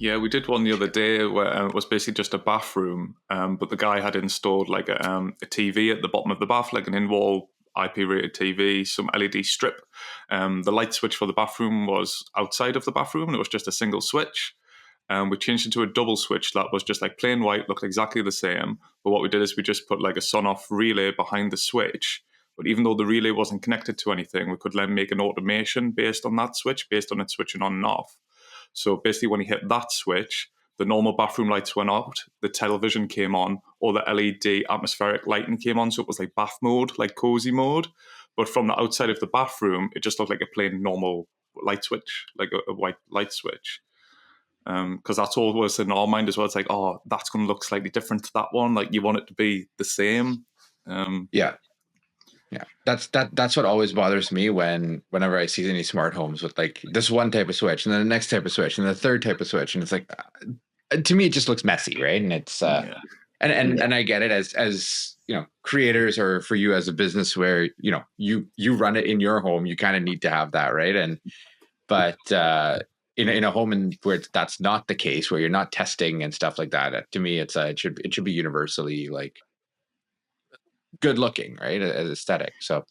Yeah, we did one the other day where it was basically just a bathroom, but the guy had installed like a TV at the bottom of the bath, like an in-wall IP-rated TV, some LED strip. The light switch for the bathroom was outside of the bathroom, and it was just a single switch. We changed it to a double switch that was just like plain white, looked exactly the same. But what we did is we just put like a sun-off relay behind the switch. But even though the relay wasn't connected to anything, we could then make an automation based on that switch, based on it switching on and off. So basically, when you hit that switch, the normal bathroom lights went out, the television came on, or the LED atmospheric lighting came on. So it was like bath mode, like cozy mode. But from the outside of the bathroom, it just looked like a plain normal light switch, like a white light switch. Because that's always in our mind as well. It's like, oh, that's going to look slightly different to that one. Like you want it to be the same. Yeah. That's what always bothers me whenever I see any smart homes with like this one type of switch and then the next type of switch and the third type of switch, and it's like to me it just looks messy, right? And it's and I get it as creators, or for you as a business where you run it in your home, you kind of need to have that, right? But in a home where that's not the case, where you're not testing and stuff like that, to me it should be universally like good looking, right, as aesthetic. So